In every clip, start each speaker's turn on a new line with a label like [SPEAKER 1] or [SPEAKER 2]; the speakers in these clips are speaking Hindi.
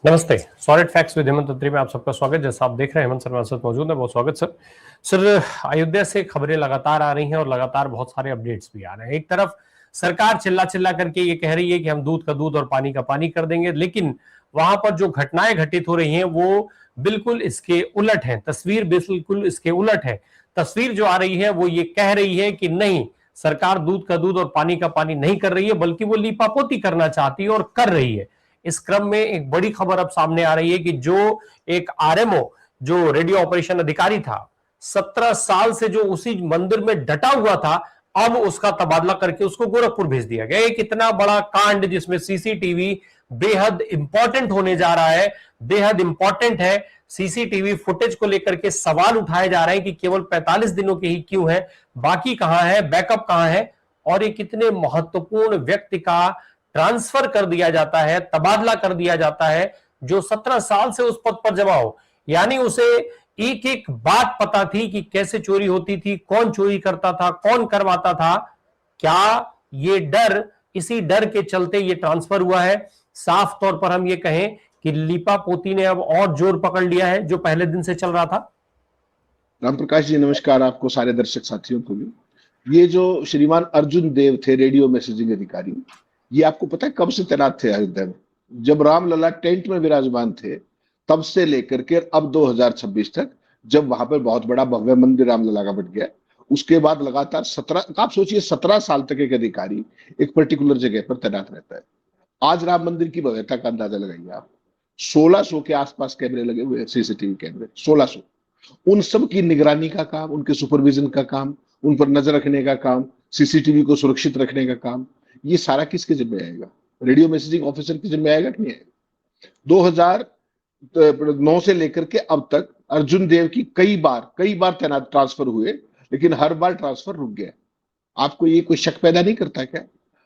[SPEAKER 1] नमस्ते। सॉलिड फैक्ट्स विद हेमंत अत्री में आप सबका स्वागत। जैसा आप देख रहे हैं हेमंत सर हमारे साथ मौजूद है, बहुत स्वागत सर। सर, अयोध्या से खबरें लगातार आ रही हैं और लगातार बहुत सारे अपडेट्स भी आ रहे हैं। एक तरफ सरकार चिल्ला चिल्ला करके ये कह रही है कि हम दूध का दूध और पानी का पानी कर देंगे, लेकिन वहां पर जो घटनाएं घटित हो रही हैं वो बिल्कुल इसके उलट है। तस्वीर बिल्कुल इसके उलट है। तस्वीर जो आ रही है वो ये कह रही है कि नहीं, सरकार दूध का दूध और पानी का पानी नहीं कर रही है, बल्कि वो लीपापोती करना चाहती है और कर रही है। इस क्रम में एक बड़ी खबर अब सामने आ रही है कि जो एक आरएमओ, जो रेडियो ऑपरेशन अधिकारी था, 17 साल से जो उसी मंदिर में डटा हुआ था, अब उसका तबादला करके उसको गोरखपुर भेज दिया गया। एक इतना बड़ा कांड जिसमें सीसीटीवी बेहद इंपॉर्टेंट होने जा रहा है, बेहद इंपॉर्टेंट है। सीसीटीवी फुटेज को लेकर के सवाल उठाए जा रहे हैं कि केवल 45 दिनों के ही क्यों है, बाकी कहां है, बैकअप कहां है। और एक इतने महत्वपूर्ण व्यक्ति का ट्रांसफर कर दिया जाता है, तबादला कर दिया जाता है, जो 17 साल से उस पद पर जमा हो। यानी उसे एक एक बात पता थी कि कैसे चोरी होती थी, कौन चोरी करता था, कौन करवाता था। क्या ये डर, इसी डर के चलते ये ट्रांसफर हुआ है? साफ तौर पर हम ये कहें कि लीपापोती ने अब और जोर पकड़ लिया है जो पहले दिन से चल रहा था।
[SPEAKER 2] राम प्रकाश जी नमस्कार, आपको सारे दर्शक साथियों को भी। ये जो श्रीमान अर्जुन देव थे रेडियो मैसेजिंग अधिकारी, ये आपको पता है कब से तैनात थे अयोध्या में? जब रामलला टेंट में विराजमान थे तब से लेकर के अब 2026 तक, जब वहां पर बहुत बड़ा भव्य मंदिर रामलला का बन गया। उसके बाद लगातार 17, आप सोचिए 17 साल तक एक अधिकारी एक पर्टिकुलर जगह पर तैनात रहता है। आज राम मंदिर की भव्यता का अंदाजा लगाइए आप। 1600 के आसपास कैमरे लगे हुए हैं, सीसीटीवी कैमरे 1600। उन सब की निगरानी का काम, उनके सुपरविजन का काम, उन पर नजर रखने का काम, सीसीटीवी को सुरक्षित रखने का काम, ये सारा किसके जिम्मे आएगा? रेडियो मैसेजिंग ऑफिसर के जिम्मे आएगा कि नहीं आएगा? 2009 से लेकर के अब तक अर्जुन देव की कई बार तैनात ट्रांसफर हुए, लेकिन हर बार ट्रांसफर रुक गया। आपको ये कोई शक पैदा नहीं करता क्या?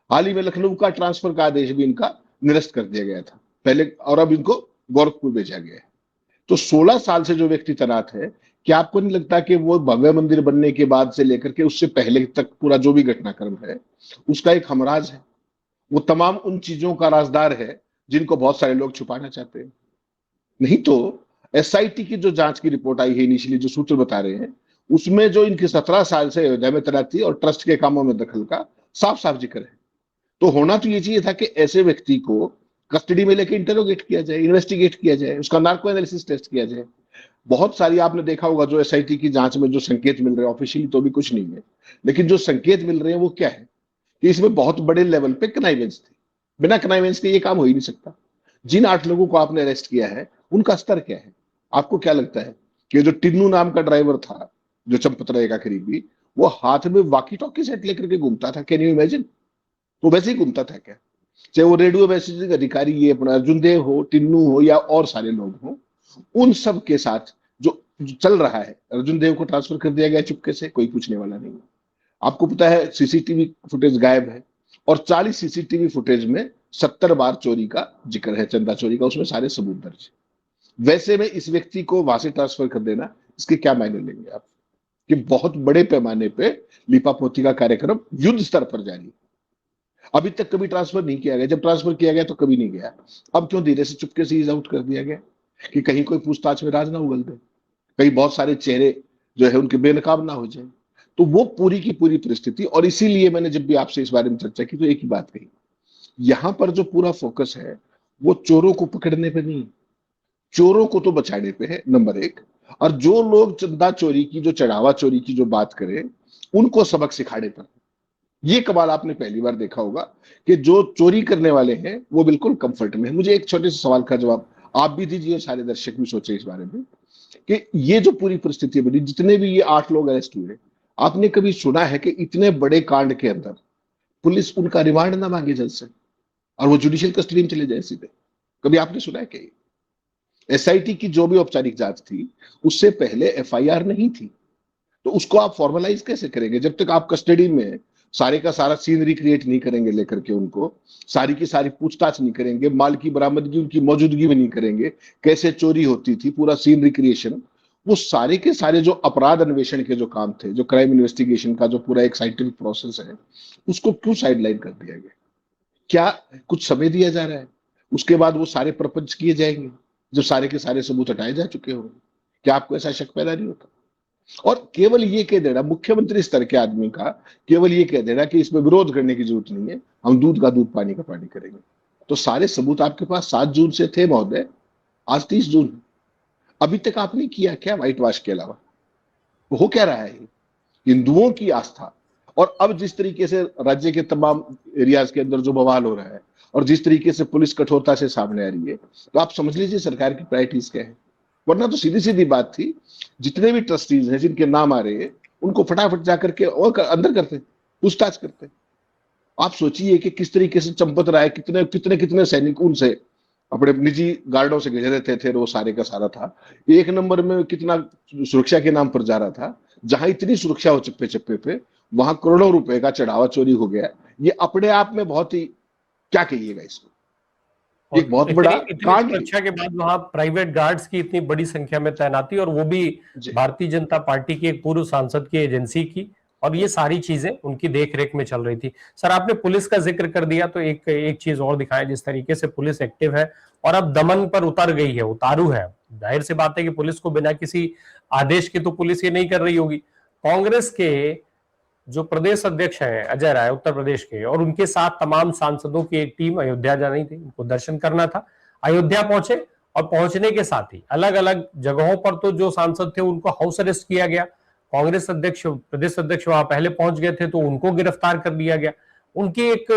[SPEAKER 2] हाल ही में लखनऊ का ट्रांसफर का आदेश भी इनका निरस्त कर दिया गया था पहले, और अब इनको गोरखपुर भेजा गया है। तो 16 साल से जो व्यक्ति तैनात है, क्या आपको नहीं लगता कि वो भव्य मंदिर बनने के बाद से लेकर के उससे पहले तक पूरा जो भी घटनाक्रम है उसका एक हमराज है? वो तमाम उन चीजों का राजदार है जिनको बहुत सारे लोग छुपाना चाहते हैं। नहीं तो एसआईटी की जो जांच की रिपोर्ट आई है, इनिशियली जो सूत्र बता रहे हैं, उसमें जो इनकी 17 साल से अयोध्या में तैनाती और ट्रस्ट के कामों में दखल का साफ साफ जिक्र है। तो होना तो ये चाहिए था कि ऐसे व्यक्ति को कस्टडी में लेकर इंटरोगेट किया जाए, इन्वेस्टिगेट किया जाए, उसका नार्को एनालिसिस टेस्ट किया जाए। बहुत सारी आपने देखा होगा जो एसआईटी की जांच में जो संकेत मिल रहे हैं, ऑफिशियली तो भी कुछ नहीं है, लेकिन जो संकेत मिल रहे हैं वो क्या है कि इसमें बहुत बड़े लेवल पे कनाइवेंस थी। बिना कनाइवेंस के ये काम हो ही नहीं सकता। जिन 8 लोगों को आपने अरेस्ट किया है उनका स्तर क्या है? आपको क्या लगता है कि जो टिन्नू नाम का ड्राइवर था, जो चंपतराय का करीबी, वो हाथ में वाकी टॉकी सेट लेकर के घूमता था? Can you imagine? तो वैसे ही घूमता था क्या? चाहे वो रेडियो मैसेजिंग अधिकारी ये अपना अर्जुन देव हो, टिन्नू हो या और सारे लोग हो, उन सब के साथ जो चल रहा है, अर्जुन देव को ट्रांसफर कर दिया गया चुपके से, कोई पूछने वाला नहीं है। आपको पता है सीसीटीवी फुटेज गायब है, और 40 सीसीटीवी फुटेज में 70 बार चोरी का जिक्र है, चंदा चोरी का, उसमें सारे सबूत दर्ज है। वैसे में इस व्यक्ति को वहां से ट्रांसफर कर देना, इसके क्या मायने लेंगे आप? कि बहुत बड़े पैमाने पे लिपापोती का कार्यक्रम युद्ध स्तर पर जारी है। अभी तक कभी ट्रांसफर नहीं किया गया, जब ट्रांसफर किया गया तो कभी नहीं गया। अब क्यों धीरे से चुपके से इज आउट कर दिया गया कि कहीं कोई पूछताछ में राज ना उगल दे, कहीं बहुत सारे चेहरे जो है उनके बेनकाब ना हो जाए। तो वो पूरी की पूरी परिस्थिति, और इसीलिए मैंने जब भी आपसे इस बारे में चर्चा की तो एक ही बात कही, यहां पर जो पूरा फोकस है वो चोरों को पकड़ने पे नहीं, चोरों को तो बचाने पे है, नंबर एक। और जो लोग चंदा चोरी की, जो चढ़ावा चोरी की जो बात करें, उनको सबक सिखाने पर। ये कमाल आपने पहली बार देखा होगा कि जो चोरी करने वाले हैं वो बिल्कुल कंफर्ट में है। मुझे एक छोटे से सवाल का जवाब आप भी दीजिए और सारे दर्शक भी सोचे इस बारे में कि ये जो पूरी परिस्थिति बनी, जितने भी ये 8 लोग अरेस्ट हुए, आपने कभी सुना है कि इतने बड़े कांड के अंदर पुलिस उनका रिमांड ना मांगे जल्द से और वो जुडिशियल कस्टडी में चले जाए सीधे? कभी आपने सुना है कि एसआईटी की जो भी औपचारिक जांच थी उससे पहले एफआईआर नहीं थी? तो उसको आप फॉर्मलाइज कैसे करेंगे जब तक आप कस्टडी में सारे का सारा सीन रिक्रिएट नहीं करेंगे, लेकर के उनको सारी की सारी पूछताछ नहीं करेंगे, माल की बरामदगी उनकी मौजूदगी में नहीं करेंगे, कैसे चोरी होती थी, पूरा सीन रिक्रिएशन, वो सारे के सारे जो अपराध अन्वेषण के जो काम थे, जो क्राइम इन्वेस्टिगेशन का जो पूरा एक साइंटिफिक प्रोसेस है, उसको क्यों साइडलाइन कर दिया गया? क्या कुछ समय दिया जा रहा है? उसके बाद वो सारे प्रपंच किए जाएंगे जब सारे के सारे सबूत हटाए जा चुके होंगे। क्या आपको ऐसा शक पैदा नहीं होता? और केवल ये कह देना मुख्यमंत्री स्तर के आदमी का, केवल ये कह देना कि इसमें विरोध करने की जरूरत नहीं है, हम दूध का दूध पानी का पानी करेंगे, तो सारे सबूत आपके पास 7 जून से थे महोदय, आज 30 जून, अभी तक आपने किया क्या व्हाइट वॉश के अलावा? हो क्या रहा है? हिंदुओं की आस्था, और अब जिस तरीके से राज्य के तमाम एरियाज के अंदर जो बवाल हो रहा है और जिस तरीके से पुलिस कठोरता से सामने आ रही है, तो आप समझ लीजिए सरकार की प्रायोरिटीज क्या है। वरना तो सीधी सीधी बात थी, जितने भी ट्रस्टीज हैं जिनके नाम आ रहे हैं उनको फटाफट जाकर के और अंदर करते, पूछताछ करते। आप सोचिए कि किस तरीके से चंपत राय कितने कितने कितने सैनिक उनसे अपने निजी गार्डों से घेरे रहते थे, वो सारे का सारा था। एक नंबर में कितना सुरक्षा के नाम पर जा रहा था, जहां इतनी सुरक्षा हो चप्पे चप्पे पे, वहां करोड़ों रुपए का चढ़ावा चोरी हो गया। ये अपने आप में बहुत ही, क्या कहिएगा इसको,
[SPEAKER 1] और
[SPEAKER 2] एक बहुत
[SPEAKER 1] इतनी
[SPEAKER 2] बड़ा
[SPEAKER 1] इतनी
[SPEAKER 2] कांड।
[SPEAKER 1] सुरक्षा के बाद वहां प्राइवेट गार्ड्स की इतनी बड़ी संख्या में तैनाती, और वो भी
[SPEAKER 2] जी
[SPEAKER 1] भारतीय जनता पार्टी के एक पूर्व सांसद की एजेंसी की, और ये सारी चीजें उनकी देखरेख में चल रही थी। सर, आपने पुलिस का जिक्र कर दिया, तो एक एक चीज और दिखाएं, जिस तरीके से पुलिस एक्टिव है और अब दमन पर उतर गई है, उतारू है। जाहिर सी बात है कि पुलिस को बिना किसी आदेश के तो पुलिस ये नहीं कर रही होगी। कांग्रेस के जो प्रदेश अध्यक्ष हैं अजय राय उत्तर प्रदेश के, और उनके साथ तमाम सांसदों की एक टीम अयोध्या जानी थी, उनको दर्शन करना था। अयोध्या पहुंचे, और पहुंचने के साथ ही अलग अलग जगहों पर तो जो सांसद थे उनको हाउस अरेस्ट किया गया। कांग्रेस अध्यक्ष प्रदेश अध्यक्ष वहां पहले पहुंच गए थे, तो उनको गिरफ्तार कर लिया गया। उनकी एक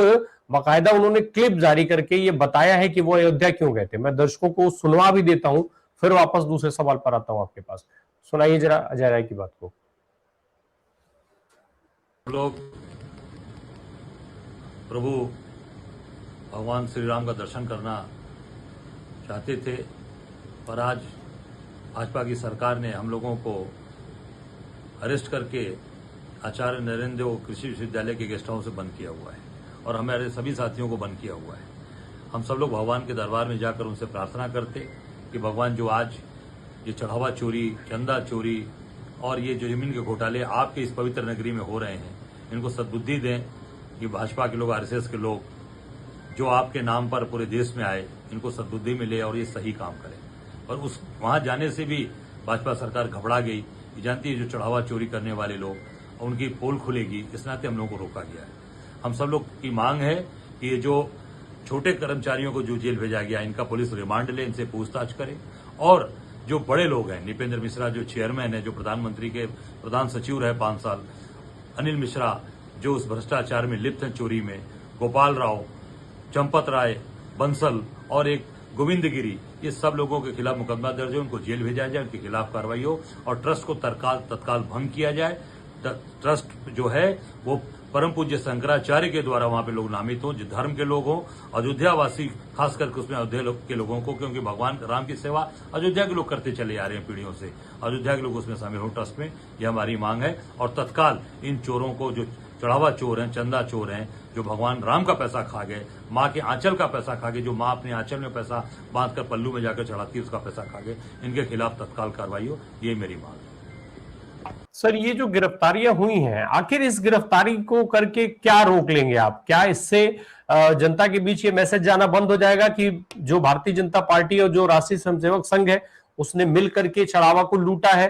[SPEAKER 1] बाकायदा उन्होंने क्लिप जारी करके ये बताया है कि वो अयोध्या क्यों गए थे। मैं दर्शकों को सुनवा भी देता हूं, फिर वापस दूसरे सवाल पर आता हूं आपके पास। सुनाइए जरा अजय राय की बात को।
[SPEAKER 3] लोग प्रभु भगवान श्री राम का दर्शन करना चाहते थे, पर आज भाजपा की सरकार ने हम लोगों को अरेस्ट करके आचार्य नरेंद्र देव कृषि विश्वविद्यालय के गेस्ट हाउस से बंद किया हुआ है, और हमारे सभी साथियों को बंद किया हुआ है। हम सब लोग भगवान के दरबार में जाकर उनसे प्रार्थना करते कि भगवान, जो आज ये चढ़ावा चोरी, चंदा चोरी और ये जो जमीन के घोटाले आपके इस पवित्र नगरी में हो रहे हैं, इनको सद्बुद्धि दें कि भाजपा के लोग, आरएसएस के लोग जो आपके नाम पर पूरे देश में आए, इनको सद्बुद्धि मिले और ये सही काम करें। और उस वहां जाने से भी भाजपा सरकार घबरा गई कि जानती है जो चढ़ावा चोरी करने वाले लोग, उनकी पोल खुलेगी, इस नाते हम लोगों को रोका गया है। हम सब लोग की मांग है कि ये जो छोटे कर्मचारियों को जो जेल भेजा गया, इनका पुलिस रिमांड ले, इनसे पूछताछ करे, और जो बड़े लोग हैं, निपेंद्र मिश्रा जो चेयरमैन है, जो प्रधानमंत्री के प्रधान सचिव रहे 5 साल, अनिल मिश्रा जो उस भ्रष्टाचार में लिप्त हैं, चोरी में, गोपाल राव, चंपत राय, बंसल और एक गोविंदगिरी, ये सब लोगों के खिलाफ मुकदमा दर्ज हो, उनको जेल भेजा जाए, उनके खिलाफ कार्रवाई हो, और ट्रस्ट को तत्काल भंग किया जाए। ट्रस्ट जो है वो परम पूज्य शंकराचार्य के द्वारा वहां पे लोग नामित हों, जो धर्म के लोग हों, अयोध्यावासी, खास करके उसमें अयोध्या के लोगों को, क्योंकि भगवान राम की सेवा अयोध्या के लोग करते चले आ रहे हैं पीढ़ियों से, अयोध्या के लोग उसमें शामिल हो ट्रस्ट में, यह हमारी मांग है। और तत्काल इन चोरों को, जो चढ़ावा चोर हैं, चंदा चोर हैं, जो भगवान राम का पैसा खा गए, माँ के आंचल का पैसा खा गए, जो माँ अपने आंचल में पैसा बांधकर पल्लू में जाकर चढ़ाती है, उसका पैसा खा गए, इनके खिलाफ तत्काल कार्रवाई हो, ये मेरी मांग है।
[SPEAKER 1] सर, ये जो गिरफ्तारियां हुई हैं, आखिर इस गिरफ्तारी को करके क्या रोक लेंगे आप? क्या इससे जनता के बीच ये मैसेज जाना बंद हो जाएगा कि जो भारतीय जनता पार्टी और जो राष्ट्रीय स्वयंसेवक संघ है, उसने मिल करके चढ़ावा को लूटा है?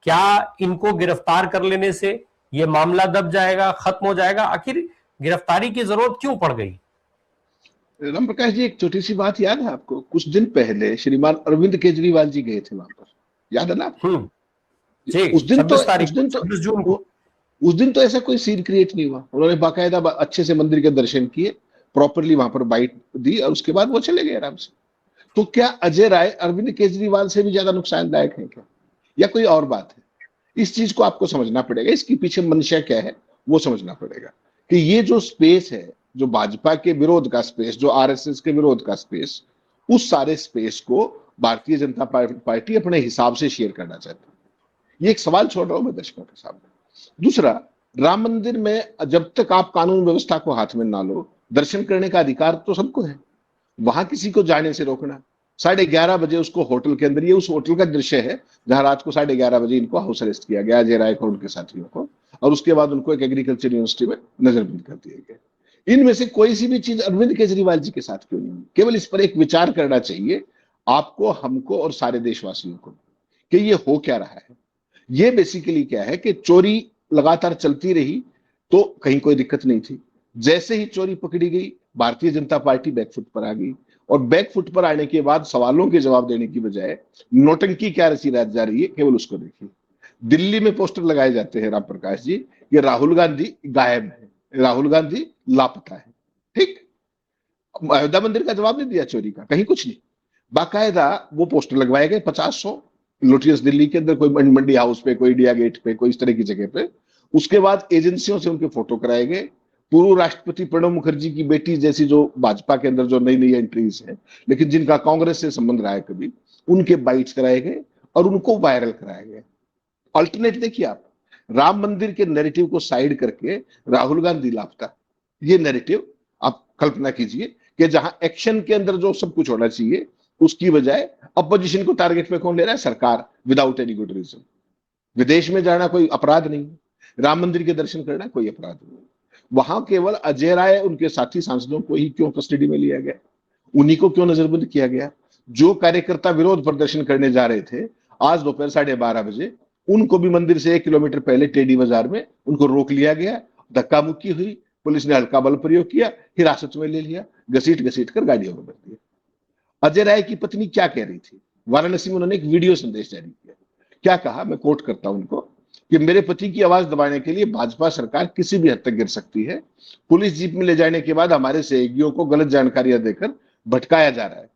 [SPEAKER 1] क्या इनको गिरफ्तार कर लेने से ये मामला दब जाएगा, खत्म हो जाएगा? आखिर गिरफ्तारी की जरूरत क्यों पड़ गई?
[SPEAKER 2] राम प्रकाश जी, एक छोटी सी बात याद है आपको? कुछ दिन पहले श्रीमान अरविंद केजरीवाल जी गए थे वहां पर, याद है ना आपको?
[SPEAKER 1] जी,
[SPEAKER 2] उस दिन तो
[SPEAKER 1] 26 जून को
[SPEAKER 2] उस दिन तो ऐसा कोई सीन क्रिएट नहीं हुआ। उन्होंने बाकायदा अच्छे से मंदिर के दर्शन किए, प्रॉपरली वहां पर बाइट दी, और उसके बाद वो चले गए आराम से। तो क्या अजय राय अरविंद केजरीवाल से भी ज्यादा नुकसानदायक है क्या, या कोई और बात है? इस चीज को आपको समझना पड़ेगा, इसके पीछे मंशा क्या है वो समझना पड़ेगा। कि ये जो स्पेस है, जो भाजपा के विरोध का स्पेस, जो आरएसएस के विरोध का स्पेस, उस सारे स्पेस को भारतीय जनता पार्टी अपने हिसाब से शेयर करना चाहती है। ये एक सवाल छोड़ रहा हूं मैं दर्शकों के सामने। दूसरा, राम मंदिर में जब तक आप कानून व्यवस्था को हाथ में ना लो, दर्शन करने का अधिकार तो सबको है। वहां किसी को जाने से रोकना, 11:30 बजे उसको होटल के अंदर, ये उस होटल का दृश्य है जहां रात को 11:30 बजे इनको हाउस अरेस्ट किया गया, अजय राय को, उनके साथियों को, और उसके बाद उनको एक एग्रीकल्चर यूनिवर्सिटी में नजरबंद कर दिया गया। इनमें से कोई सी भी चीज अरविंद केजरीवाल जी के साथ क्यों नहीं? केवल इस पर एक विचार करना चाहिए आपको, हमको और सारे देशवासियों को कि ये हो क्या रहा है। ये बेसिकली क्या है कि चोरी लगातार चलती रही तो कहीं कोई दिक्कत नहीं थी। जैसे ही चोरी पकड़ी गई, भारतीय जनता पार्टी बैकफुट पर आ गई, और बैकफुट पर आने के बाद सवालों के जवाब देने की बजाय नौटंकी क्या रची जा रही है, केवल उसको देखिए। दिल्ली में पोस्टर लगाए जाते हैं राम प्रकाश जी, ये राहुल गांधी गायब है, राहुल गांधी लापता है। ठीक, अयोध्या मंदिर का जवाब नहीं दिया चोरी का, कहीं कुछ नहीं। बाकायदा वो पोस्टर लगवाए गए 50-100 लोटियस दिल्ली के अंदर, कोई मंडी हाउस पे, कोई इंडिया गेट पे, कोई इस तरह की जगह पे। उसके बाद एजेंसियों से उनके फोटो कराए गए। पूर्व राष्ट्रपति प्रणब मुखर्जी की बेटी जैसी जो भाजपा के अंदर जो नई नई एंट्रीज है, लेकिन जिनका कांग्रेस से संबंध रहा है कभी, उनके बाइट्स कराए गए और उनको वायरल कराया गया। अल्टरनेट देखिए आप, राम मंदिर के नैरेटिव को साइड करके राहुल गांधी लापता, ये नैरेटिव आप कल्पना कीजिए कि जहां एक्शन के अंदर जो सब कुछ होना चाहिए उसकी बजाय अपोजिशन को टारगेट पे कौन ले रहा है? सरकार, विदाउट एनी गुड रीजन। विदेश में जाना कोई अपराध नहीं, राम मंदिर के दर्शन करना कोई अपराध नहीं। वहां केवल अजय राय उनके साथी सांसदों को ही क्यों कस्टडी में लिया गया? उन्हीं को क्यों नजरबंद किया गया? जो कार्यकर्ता विरोध प्रदर्शन करने जा रहे थे, आज दोपहर 12:30 बजे उनको भी मंदिर से 1 किलोमीटर पहले टेडी बाजार में उनको रोक लिया गया, धक्का मुक्की हुई, पुलिस ने हल्का बल प्रयोग किया, हिरासत में ले लिया, घसीट घसीट कर गाड़ियों में भर दिया। अजय राय की पत्नी क्या कह रही थी? वाराणसी में उन्होंने एक वीडियो संदेश जारी किया। क्या कहा, मैं कोट करता हूं उनको, कि मेरे पति की आवाज दबाने के लिए भाजपा सरकार किसी भी हद तक गिर सकती है। पुलिस जीप में ले जाने के बाद हमारे सहयोगियों को गलत जानकारियां देकर भटकाया जा रहा है।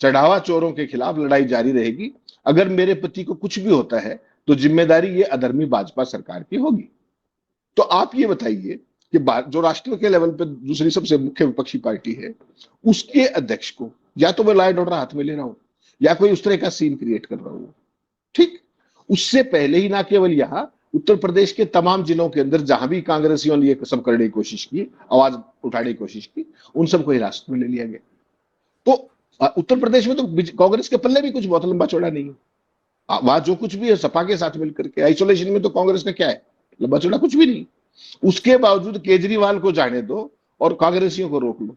[SPEAKER 2] चढ़ावा चोरों के खिलाफ लड़ाई जारी रहेगी। अगर मेरे पति को कुछ भी होता है तो जिम्मेदारी ये अधर्मी भाजपा सरकार की होगी। तो आप ये बताइए कि जो राष्ट्र के लेवल पे दूसरी सबसे मुख्य विपक्षी पार्टी है, उसके अध्यक्ष को या तो वो लॉ एंड ऑर्डर हाथ में ले रहा हो या कोई उस तरह का सीन क्रिएट कर रहा हो। ठीक, उससे पहले ही ना केवल यहां उत्तर प्रदेश के तमाम जिलों के अंदर जहां भी कांग्रेसियों ने ये सब करने की कोशिश की, आवाज उठाने की कोशिश की, उन सबको हिरासत में ले लिया गया। तो उत्तर प्रदेश में तो कांग्रेस के पल्ले भी कुछ बहुत लंबा चौड़ा नहीं है। वहां जो कुछ भी है सपा के साथ मिलकर के, आइसोलेशन में तो कांग्रेस का क्या है, लंबा चौड़ा कुछ भी नहीं। उसके बावजूद केजरीवाल को जाने दो और कांग्रेसियों को रोक लो।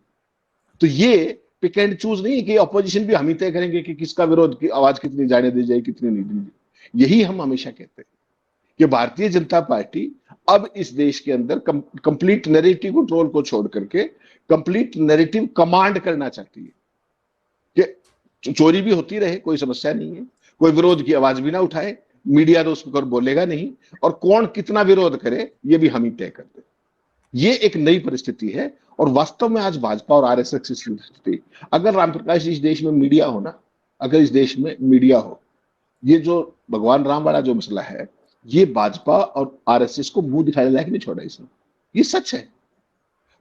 [SPEAKER 2] तो ये पिक एंड चूज नहीं है कि अपोजिशन भी हम ही तय करेंगे कि किसका विरोध की आवाज कितनी जाने दी जाए, कितनी नहीं दी जाए। यही हम हमेशा कहते हैं कि भारतीय जनता पार्टी अब इस देश के अंदर कंप्लीट नैरेटिव कंट्रोल को छोड़ करके कंप्लीट नैरेटिव कमांड करना चाहती है कि चोरी भी होती रहे, कोई समस्या नहीं है, कोई विरोध की आवाज भी ना उठाए, मीडिया तो उस पर बोलेगा नहीं, और कौन कितना विरोध करे ये भी हम ही तय करते। ये एक नई परिस्थिति है और वास्तव में आज भाजपा और आरएसएस की स्थिति, अगर रामप्रकाश इस देश में मीडिया हो ना, अगर इस देश में मीडिया हो, ये जो भगवान राम वाला जो मसला है, ये भाजपा और आरएसएस को मुंह दिखाने लायक नहीं छोड़ा इसने, ये सच है।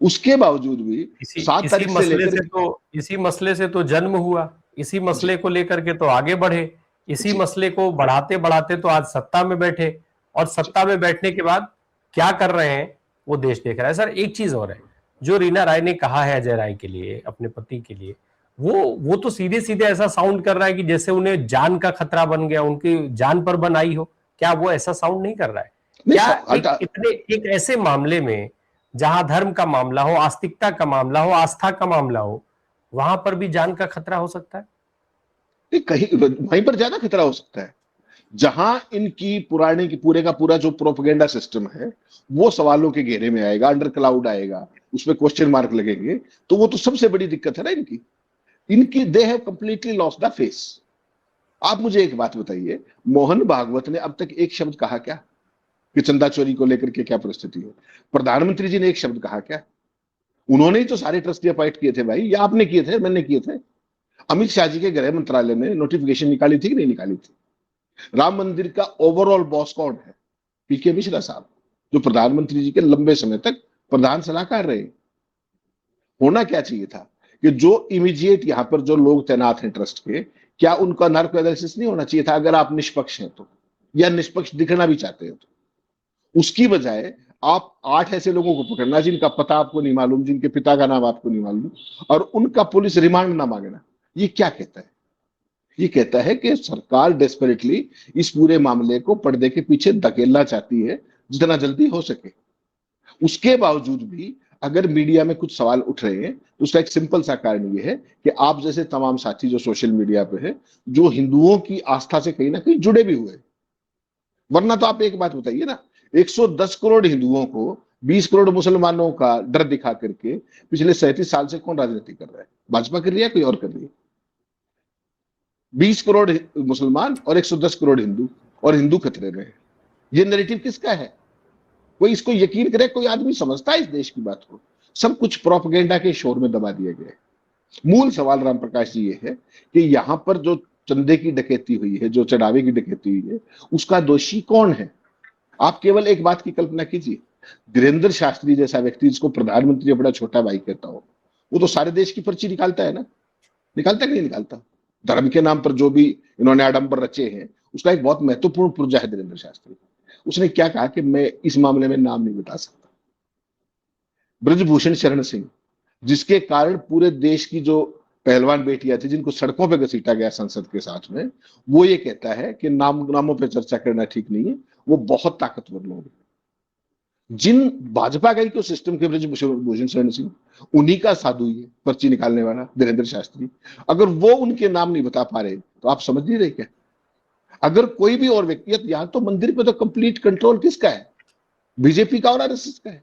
[SPEAKER 2] उसके बावजूद भी 7 तारीख से लेकर
[SPEAKER 1] इसी मसले से तो जन्म हुआ, इसी मसले को लेकर के तो आगे बढ़े, इसी मसले को बढ़ाते बढ़ाते तो आज सत्ता में बैठे, और सत्ता में बैठने के बाद क्या कर रहे हैं वो देश देख रहा है। सर एक चीज और है, जो रीना राय ने कहा है अजय राय के लिए, अपने पति के लिए, वो तो सीधे सीधे ऐसा साउंड कर रहा है कि जैसे उन्हें जान का खतरा बन गया, उनकी जान पर बन आई हो। क्या वो ऐसा साउंड नहीं कर रहा है? क्या एक ऐसे मामले में जहां धर्म का मामला हो, आस्तिकता का मामला हो, आस्था का मामला हो, वहां पर भी जान का खतरा हो सकता है?
[SPEAKER 2] कहीं वहीं पर ज्यादा खतरा हो सकता है, जहां इनकी पुराने की पूरे का पूरा जो प्रोपेगेंडा सिस्टम है वो सवालों के घेरे में आएगा, अंडर क्लाउड आएगा, उसमें क्वेश्चन मार्क लगेंगे। तो वो तो सबसे बड़ी दिक्कत है ना इनकी they have completely lost the face. आप मुझे एक बात बताइए, मोहन भागवत ने अब तक एक शब्द कहा क्या कि चंदा चोरी को लेकर के क्या परिस्थिति है? प्रधानमंत्री जी ने एक शब्द कहा क्या? उन्होंने ही तो सारे ट्रस्टी अपॉइंट किए थे भाई, या आपने किए थे, मैंने किए थे। अमित शाह जी के गृह मंत्रालय ने नोटिफिकेशन निकाली थी कि नहीं निकाली थी? राम मंदिर का ओवरऑल बॉस कौन है? पीके मिश्रा साहब, जो प्रधानमंत्री जी के लंबे समय तक प्रधान सलाहकार रहे। होना क्या चाहिए था कि जो इमीडिएट यहां पर जो लोग तैनात हैं ट्रस्ट के, क्या उनका नार्को एनालिसिस नहीं होना चाहिए था, अगर आप निष्पक्ष हैं तो, या निष्पक्ष दिखना भी चाहते हैं तो? उसकी बजाय आप 8 ऐसे लोगों को पकड़ना जिनका पता आपको नहीं मालूम, जिनके पिता का नाम आपको नहीं मालूम, और उनका पुलिस रिमांड ना मांगना। ये क्या कहता है? ये कहता है कि सरकार डेस्परेटली इस पूरे मामले को पर्दे के पीछे धकेलना चाहती है जितना जल्दी हो सके। उसके बावजूद भी अगर मीडिया में कुछ सवाल उठ रहे हैं तो उसका एक सिंपल सा कारण ये है कि आप जैसे तमाम साथी जो सोशल मीडिया पे है, जो हिंदुओं की आस्था से कहीं ना कहीं जुड़े भी हुए, वरना तो आप एक बात बताइए ना, 110 करोड़ हिंदुओं को 20 करोड़ मुसलमानों का डर दिखा करके पिछले 37 साल से कौन राजनीति कर रहा है? भाजपा कर रही है, कोई और कर रही है? 20 करोड़ मुसलमान और 110 करोड़ हिंदू, और हिंदू खतरे में है। ये नैरेटिव किसका है? कोई इसको यकीन करे? कोई आदमी समझता है इस देश की बात को? सब कुछ प्रोपेगेंडा के शोर में दबा दिया गया है। मूल सवाल राम प्रकाश जी ये है कि यहां पर जो चंदे की डकैती हुई है, जो चढ़ावे की डकैती हुई है, उसका दोषी कौन है? आप केवल एक बात की कल्पना कीजिए, धीरेन्द्र शास्त्री जैसा व्यक्ति, जिसको प्रधानमंत्री अपना छोटा भाई कहता हो, वो तो सारे देश की पर्ची निकालता है ना? निकालता कि नहीं निकालता? धर्म के नाम पर जो भी इन्होंने आडंबर रचे हैं, उसका एक बहुत महत्वपूर्ण पुर्जा है धीरेन्द्र शास्त्री। उसने क्या कहा कि मैं इस मामले में नाम नहीं बता सकता। ब्रजभूषण शरण सिंह, जिसके कारण पूरे देश की जो पहलवान बेटियां थी, जिनको सड़कों पे घसीटा गया संसद के साथ में, वो ये कहता है कि नामों पे चर्चा करना ठीक नहीं है, वो बहुत ताकतवर लोग हैं। जिन भाजपा का इको सिस्टम के ब्रजभूषण शरण सिंह, उन्हीं का साधु ये पर्ची निकालने वाला धीरेन्द्र शास्त्री, अगर वो उनके नाम नहीं बता पा रहे तो आप समझ नहीं रहे क्या? अगर कोई भी और व्यक्ति, यहां तो मंदिर पे तो कंप्लीट कंट्रोल किसका है? बीजेपी का और आरएसएस का है,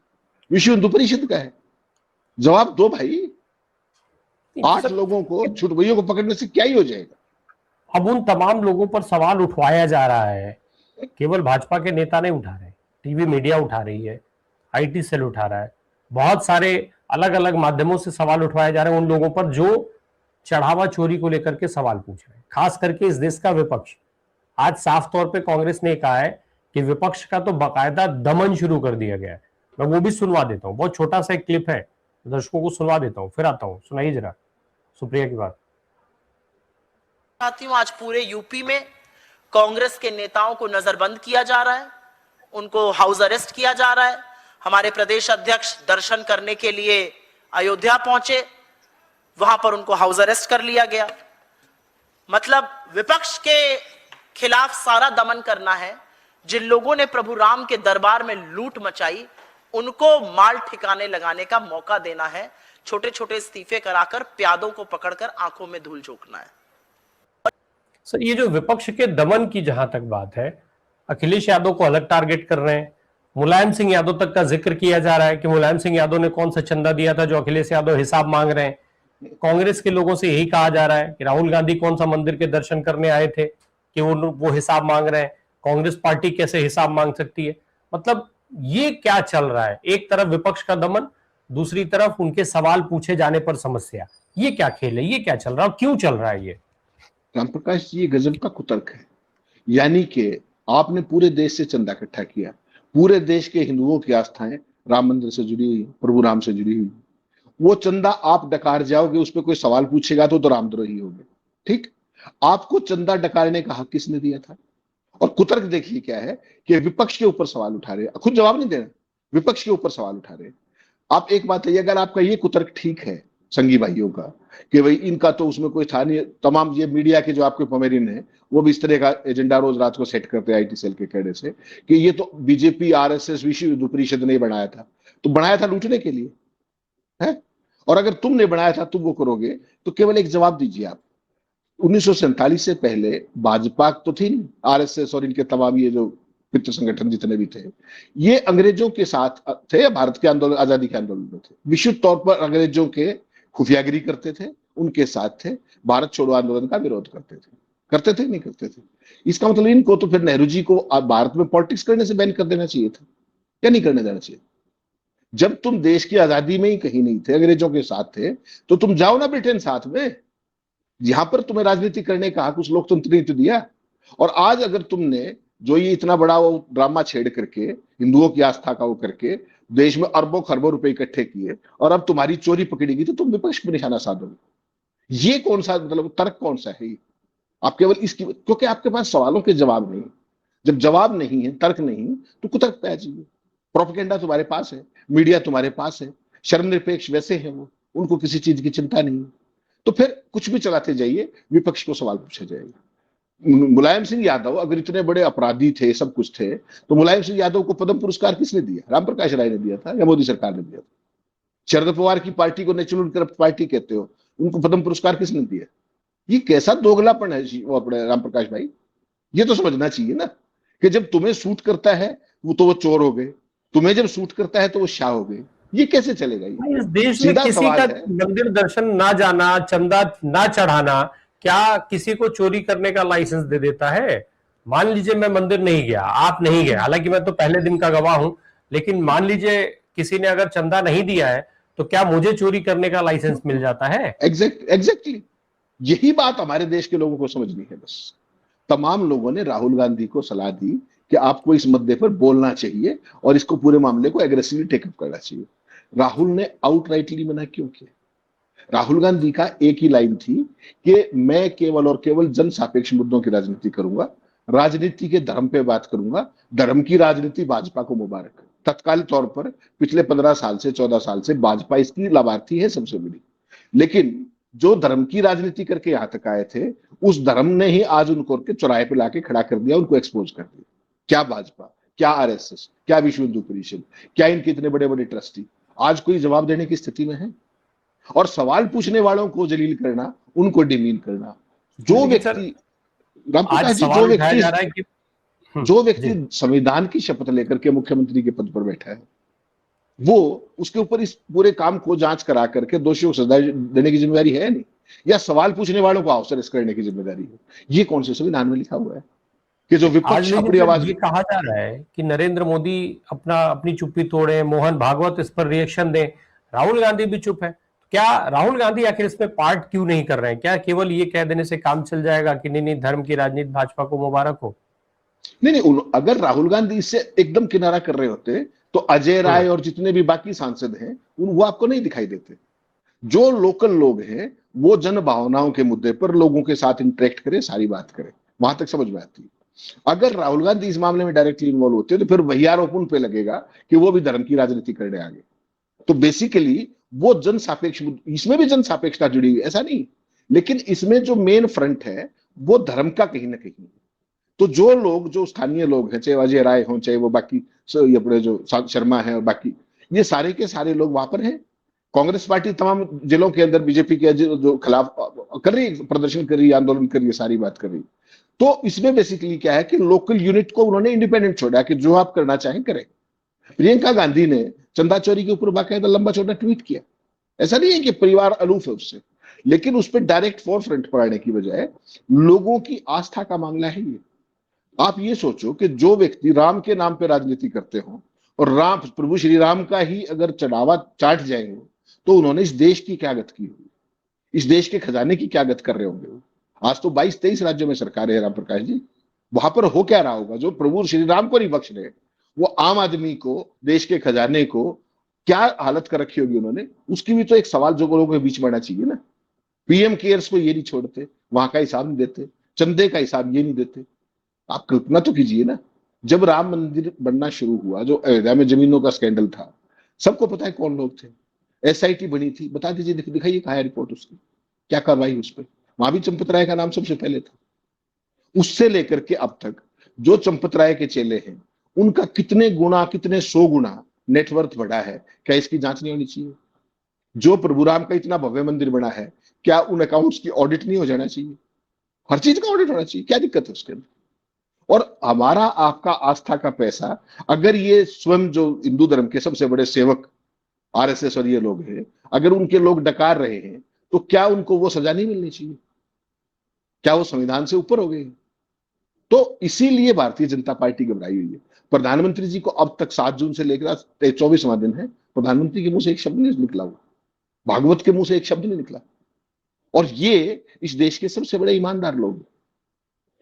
[SPEAKER 2] विश्व हिंदू परिषद का है। जवाब दो भाई। 8 लोगों को, छुटभइयों को पकड़ने से क्या ही हो जाएगा?
[SPEAKER 1] अब उन तमाम लोगों पर सवाल उठवाया जा रहा है। केवल भाजपा के नेता नहीं उठा रहे, टीवी मीडिया उठा रही है, आईटी सेल उठा रहा है, बहुत सारे अलग अलग माध्यमों से सवाल उठवाए जा रहे हैं उन लोगों पर जो चढ़ावा चोरी को लेकर के सवाल पूछ रहे हैं, खास करके इस देश का विपक्ष। आज साफ तौर पे कांग्रेस ने कहा है कि विपक्ष का तो बाकायदा दमन शुरू कर दिया गया है। मैं वो भी सुनवा देता हूँ, बहुत छोटा सा एक क्लिप है, दर्शकों को सुनवा देता हूँ, फिर आता हूँ, सुनाइए जरा सुप्रिया की बात।
[SPEAKER 4] साथियों, आज पूरे यूपी में कांग्रेस के नेताओं को नजरबंद किया जा रहा है, उनको हाउस अरेस्ट किया जा रहा है। हमारे प्रदेश अध्यक्ष दर्शन करने के लिए अयोध्या पहुंचे, वहां पर उनको हाउस अरेस्ट कर लिया गया। मतलब विपक्ष के खिलाफ सारा दमन करना है। जिन लोगों ने प्रभु राम के दरबार में लूट मचाई, उनको माल ठिकाने लगाने का मौका देना है। छोटे छोटे इस्तीफे कराकर प्यादों को पकड़कर आंखों में धूल झोंकना है।
[SPEAKER 1] सर, ये जो विपक्ष के दमन की जहां तक बात है, अखिलेश यादव को अलग टारगेट कर रहे हैं। मुलायम सिंह यादव तक का जिक्र किया जा रहा है कि मुलायम सिंह यादव ने कौन सा चंदा दिया था जो अखिलेश यादव हिसाब मांग रहे हैं। कांग्रेस के लोगों से यही कहा जा रहा है कि राहुल गांधी कौन सा मंदिर के दर्शन करने आए थे कि वो हिसाब मांग रहे हैं। कांग्रेस पार्टी कैसे हिसाब मांग सकती है? मतलब ये क्या चल रहा है? एक तरफ विपक्ष का दमन, दूसरी तरफ उनके सवाल पूछे जाने पर समस्या। ये क्या खेल है? ये क्या चल रहा है? क्यों चल रहा है ये?
[SPEAKER 2] राम प्रकाश जी, ये गजब का कुतर्क है। यानी कि आपने पूरे देश से चंदा इकट्ठा किया, पूरे देश के हिंदुओं की आस्थाएं राम मंदिर से जुड़ी हुई, प्रभु राम से जुड़ी हुई, वो चंदा आप डकार जाओगे, उस पर कोई सवाल पूछेगा तो रामद्रोही होगे। ठीक, आपको चंदा डकारने का हक किसने दिया था? और कुतर्क देखिए क्या है कि विपक्ष के ऊपर सवाल उठा रहे हैं, खुद जवाब नहीं दे रहे, विपक्ष के ऊपर सवाल उठा रहे हैं। आप एक बात है, अगर आपका ये कुतर्क ठीक है संगी भाइयों का कि भाई इनका तो उसमें कोई था नहीं, तमाम ये मीडिया के जो आपके पमेरिन है वो भी इस तरह का एजेंडा रोज रात को सेट करते हैं आईटी सेल के कहने से कि ये तो बीजेपी आरएसएस विश्व हिंदू परिषद ने बनाया था, तो बनाया था लूटने के लिए है। और अगर तुमने बनाया था तुम वो करोगे, तो केवल एक जवाब दीजिए आप, 1947 से पहले भाजपा तो थी नहीं, आरएसएस और इनके तमाम ये जो मित्र संगठन जितने भी थे, ये अंग्रेजों के साथ थे, भारत के आंदोलन, आजादी के आंदोलन में थे, विशुद्ध तौर पर अंग्रेजों के खुफियागिरी करते थे, उनके साथ थे, भारत छोड़ो आंदोलन का विरोध करते थे नहीं करते थे। इसका मतलब इनको तो फिर नेहरू जी को भारत में पॉलिटिक्स करने से बैन कर देना चाहिए था, या नहीं करने देना चाहिए? जब तुम देश की आजादी में ही कहीं नहीं थे, अंग्रेजों के साथ थे, तो तुम जाओ ना ब्रिटेन साथ में, यहां पर तुम्हें राजनीति करने का हक उस लोकतंत्र ने तो दिया। और आज अगर तुमने जो ये इतना बड़ा वो ड्रामा छेड़ करके, हिंदुओं की आस्था का वो करके देश में अरबों खरबों रुपए इकट्ठे किए, और अब तुम्हारी चोरी पकड़ेगी तो तुम विपक्ष पर निशाना साधोगे। ये कौन सा मतलब तर्क कौन सा है? आप केवल इसकी, क्योंकि आपके पास सवालों के जवाब नहीं। जब जवाब नहीं है, तर्क नहीं, तो कुतर्क पे आ जाइए। प्रोपेगेंडा तुम्हारे पास है, मीडिया तुम्हारे पास है, शर्मनिरपेक्ष वैसे हैं वो, उनको किसी चीज की चिंता नहीं, तो फिर कुछ भी चलाते जाइए, विपक्ष को सवाल पूछा जाएगा। मुलायम सिंह यादव अगर इतने बड़े अपराधी थे, सब कुछ थे, तो मुलायम सिंह यादव को पद्म पुरस्कार किसने दिया? राम प्रकाश राय ने दिया था या मोदी सरकार ने दिया था? शरद पवार की पार्टी को नेचुरल करप्ट पार्टी कहते हो, उनको पद्म पुरस्कार किसने दिया? ये कैसा दोगलापन है वो अपने राम प्रकाश भाई? ये तो समझना चाहिए ना कि जब तुम्हें सूट करता है वो चोर हो गए, तुम्हें जब सूट करता है तो वो शाह हो गए। ये कैसे चलेगा? ये
[SPEAKER 1] इस देश में
[SPEAKER 2] सीधा
[SPEAKER 1] किसी
[SPEAKER 2] सवाल
[SPEAKER 1] का
[SPEAKER 2] है।
[SPEAKER 1] मंदिर दर्शन ना जाना, चंदा ना चढ़ाना, क्या किसी को चोरी करने का लाइसेंस दे देता है? मान लीजिए मैं मंदिर नहीं गया, आप नहीं गए, हालांकि मैं तो पहले दिन का गवाह हूं, लेकिन मान लीजिए किसी ने अगर चंदा नहीं दिया है, तो क्या मुझे चोरी करने का लाइसेंस मिल जाता है?
[SPEAKER 2] एग्जैक्टली यही बात हमारे देश के लोगों को समझनी है। बस तमाम लोगों ने राहुल गांधी को सलाह दी कि आपको इस मुद्दे पर बोलना चाहिए और इसको पूरे मामले को एग्रेसिवली टेकअप करना चाहिए। राहुल ने आउटराइटली मना क्यों किया? राहुल गांधी का एक ही लाइन थी कि मैं केवल और केवल जन सापेक्ष मुद्दों की राजनीति करूंगा, राजनीति के धर्म पे बात करूंगा, धर्म की राजनीति भाजपा को मुबारक। तत्काल तौर पर पिछले 15 साल से 14 साल से भाजपा इसकी लाभार्थी है सबसे बड़ी, लेकिन जो धर्म की राजनीति करके यहां तक आए थे, उस धर्म ने ही आज उनको के चौराहे पे लाके खड़ा कर दिया, उनको एक्सपोज कर दिया। क्या भाजपा, क्या आरएसएस, क्या विश्व हिंदू परिषद, क्या इनके इतने बड़े बड़े ट्रस्टी आज कोई जवाब देने की स्थिति में है? और सवाल पूछने वालों को जलील करना, उनको डिमीन करना। जो व्यक्ति रामप्रकाश जी, जो व्यक्ति संविधान की शपथ लेकर के मुख्यमंत्री के पद पर बैठा है, वो उसके ऊपर इस पूरे काम को जांच करा करके दोषियों को सजा देने की जिम्मेदारी है नहीं, या सवाल पूछने वालों को हाउस अरेस्ट करने की जिम्मेदारी है? ये कौन से संविधान में लिखा हुआ है कि जो विपक्ष अपनी आवाज?
[SPEAKER 1] ये कहा जा रहा है कि नरेंद्र मोदी अपनी चुप्पी तोड़े, मोहन भागवत इस पर रिएक्शन दें, राहुल गांधी भी चुप है। क्या राहुल गांधी आखिर इसमें पार्ट क्यों नहीं कर रहे हैं? क्या केवल ये कह देने से काम चल जाएगा कि नहीं नहीं धर्म की राजनीति भाजपा को मुबारक हो?
[SPEAKER 2] नहीं, अगर राहुल गांधी इससे एकदम किनारा कर रहे होते तो अजय राय और जितने भी बाकी सांसद हैं वो आपको नहीं दिखाई देते। जो लोकल लोग हैं वो जन भावनाओं के मुद्दे पर लोगों के साथ इंटरेक्ट करें, सारी बात करें, वहां तक समझ में आती है। अगर राहुल गांधी इस मामले में डायरेक्टली इन्वॉल्व होते हैं तो फिर वही आरोप उन पे लगेगा कि वो भी धर्म की राजनीति करने आगे। तो बेसिकली वो जन सापेक्ष, इसमें भी जन सापेक्षता जुड़ी हुई, ऐसा नहीं, लेकिन इसमें जो मेन फ्रंट है वो धर्म का कहीं ना कहीं। तो जो लोग, जो स्थानीय लोग हैं, चाहे अजय राय हों, चाहे वो बाकी अपने जो शर्मा है और बाकी, ये सारे के सारे लोग वहां पर हैं। कांग्रेस पार्टी तमाम जिलों के अंदर बीजेपी के जो खिलाफ कर रही, प्रदर्शन कर रही, आंदोलन कर रही है, सारी बात कर रही। तो इसमें बेसिकली क्या है कि लोकल यूनिट को उन्होंने इंडिपेंडेंट छोड़ा कि जो आप करना चाहें करें। प्रियंका गांधी ने चंदा चोरी के ऊपर बाकायदा लंबा चौड़ा ट्वीट किया। ऐसा नहीं है कि परिवार अलूफ है उससे, लेकिन उस पर डायरेक्ट फोर फ्रंट पर आने की बजाय लोगों की आस्था का मामला है ये। आप ये सोचो कि जो व्यक्ति राम के नाम पे राजनीति करते हो और राम, प्रभु श्री राम का ही अगर चढ़ावा चाट जाएंगे तो उन्होंने इस देश की क्या गत की होगी, इस देश के खजाने की क्या गत कर रहे होंगे। आज तो 22-23 राज्यों में सरकार है राम प्रकाश जी, वहां पर हो क्या रहा होगा? जो प्रभु श्री राम को नहीं बख्श रहे, वो आम आदमी को, देश के खजाने को क्या हालत कर रखी होगी उन्होंने। उसकी भी तो एक सवाल जो लोगों के बीच में आना चाहिए ना। पीएम केयर्स को ये नहीं छोड़ते, वहां का हिसाब नहीं देते, चंदे का हिसाब ये नहीं देते। आप कल्पना तो कीजिए ना, जब राम मंदिर बनना शुरू हुआ, जो अयोध्या में जमीनों का स्कैंडल था, सबको पता है कौन लोग थे। एसआईटी बनी थी, बता दीजिए, दिखाइए कहाँ है रिपोर्ट उसकी, क्या कार्रवाई उस पर? वहां भी चंपत राय का नाम सबसे पहले था। उससे लेकर के अब तक जो चंपत राय के चेले हैं, उनका कितने गुना, कितने 100 गुना नेटवर्थ बढ़ा है, क्या इसकी जांच नहीं होनी चाहिए? जो प्रभुराम का इतना भव्य मंदिर बना है, क्या उन अकाउंट्स की ऑडिट नहीं हो जाना चाहिए? हर चीज का ऑडिट होना चाहिए, क्या दिक्कत है उसके अंदर? और हमारा आपका आस्था का पैसा, अगर ये स्वयं जो हिंदू धर्म के सबसे बड़े सेवक आरएसएस और ये लोग हैं, अगर उनके लोग डकार रहे हैं, तो क्या उनको वो सजा नहीं मिलनी चाहिए? क्या वो संविधान से ऊपर हो गए? तो इसीलिए भारतीय जनता पार्टी घबराई हुई है। प्रधानमंत्री जी को अब तक 7 जून से लेकर 24वां दिन है, प्रधानमंत्री के मुंह से एक शब्द नहीं निकला हुआ, भागवत के मुंह से एक शब्द नहीं निकला। और ये इस देश के सबसे बड़े ईमानदार लोग हैं,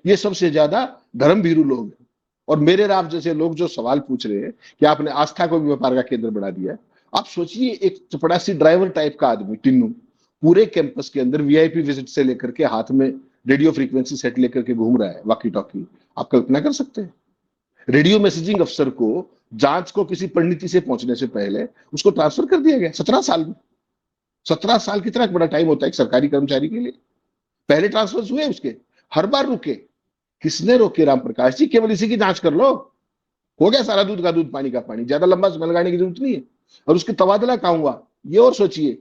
[SPEAKER 2] ये सबसे ज्यादा धर्मभीरू लोग हैं। और मेरे राव जैसे लोग जो सवाल पूछ रहे हैं कि आपने आस्था को भी व्यापार का केंद्र बना दिया। आप सोचिए, एक चपड़ासी ड्राइवर टाइप का आदमी टिन्नू पूरे कैंपस के अंदर वीआईपी विजिट से लेकर के हाथ में रेडियो फ्रीक्वेंसी सेट लेकर के घूम रहा है, वॉकी टॉकी। आप कल्पना कर सकते हैं? रेडियो मैसेजिंग अफसर को जांच को किसी परिणति से पहुंचने से पहले उसको ट्रांसफर कर दिया गया 17 साल में। 17 साल कितना बड़ा टाइम होता है एक सरकारी कर्मचारी के लिए। पहले ट्रांसफर हुए उसके, हर बार रुके। किसने रोके? राम प्रकाश जी, केवल इसी की जांच कर लो, हो गया सारा दूध का दूध, पानी का पानी, ज्यादा लंबा समय लगाने की जरूरत नहीं है। और उसके तबादला कहां हुआ? ये और सोचिए,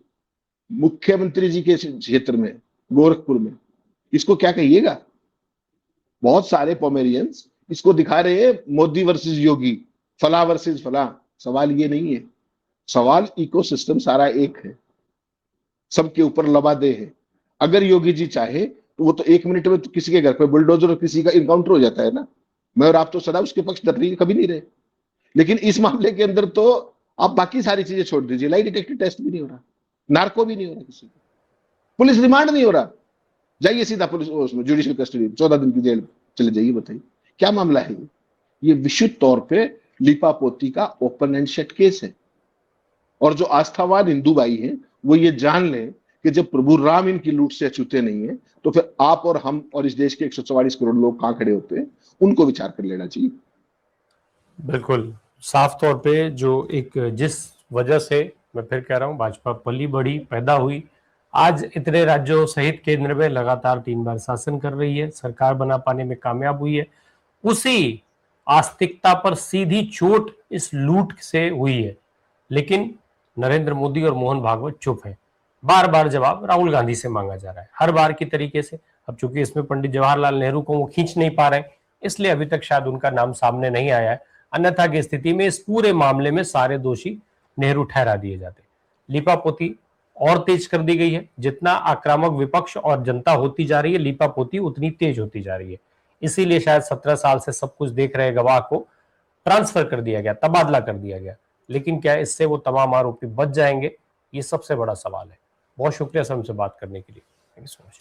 [SPEAKER 2] मुख्यमंत्री जी के क्षेत्र में, गोरखपुर में, इसको क्या कहिएगा? बहुत सारे पोमेरियंस इसको दिखा रहे हैं मोदी वर्सेस योगी, फला वर्सेस फला। सवाल ये नहीं है, सवाल इकोसिस्टम सारा एक है, सबके ऊपर लबादे है। अगर योगी जी चाहे तो वो तो 1 मिनट में तो किसी के घर पे बुलडोजर और किसी का इनकाउंटर हो जाता है ना। मैं और आप तो सदा उसके पक्ष कभी नहीं रहे, लेकिन इस मामले के अंदर तो आप बाकी सारी चीजें छोड़ दीजिए, लाई डिटेक्टर टेस्ट भी नहीं हो रहा, नार्को भी नहीं हो रहा, किसी को पुलिस रिमांड नहीं हो रहा। जाइए सीधा पुलिस उसमें जुडिशियल कस्टडी, 14 दिन की जेल चले जाइए। बताइए क्या मामला है ये विशुद्ध तौर पे लीपापोती का ओपन एंड शट केस है। और जो आस्थावान हिंदू भाई हैं वो ये जान लें कि जब प्रभु राम इनकी लूट से अछूते नहीं है तो फिर आप और हम और इस देश के 144 करोड़ लोग कहां खड़े होते हैं, उनको विचार कर लेना चाहिए।
[SPEAKER 1] बिल्कुल साफ तौर पे जो एक जिस वजह से मैं फिर कह रहा हूं भाजपा पली बढ़ी पैदा हुई, आज इतने राज्यों सहित केंद्र में लगातार 3 बार शासन कर रही है, सरकार बना पाने में कामयाब हुई है, उसी आस्तिकता पर सीधी चोट इस लूट से हुई है। लेकिन नरेंद्र मोदी और मोहन भागवत चुप है। बार बार जवाब राहुल गांधी से मांगा जा रहा है, हर बार की तरीके से। अब चूंकि इसमें पंडित जवाहरलाल नेहरू को वो खींच नहीं पा रहे, इसलिए अभी तक शायद उनका नाम सामने नहीं आया है। अन्यथा की स्थिति में इस पूरे मामले में सारे दोषी नेहरू ठहरा दिए जाते। लीपापोती और तेज कर दी गई है। जितना आक्रामक विपक्ष और जनता होती जा रही है, लीपापोती उतनी तेज होती जा रही है। इसीलिए शायद 17 साल से सब कुछ देख रहे गवाह को ट्रांसफर कर दिया गया, तबादला कर दिया गया। लेकिन क्या इससे वो तमाम आरोपी बच जाएंगे? ये सबसे बड़ा सवाल है। बहुत शुक्रिया सर हमसे बात करने के लिए। Thank you so much.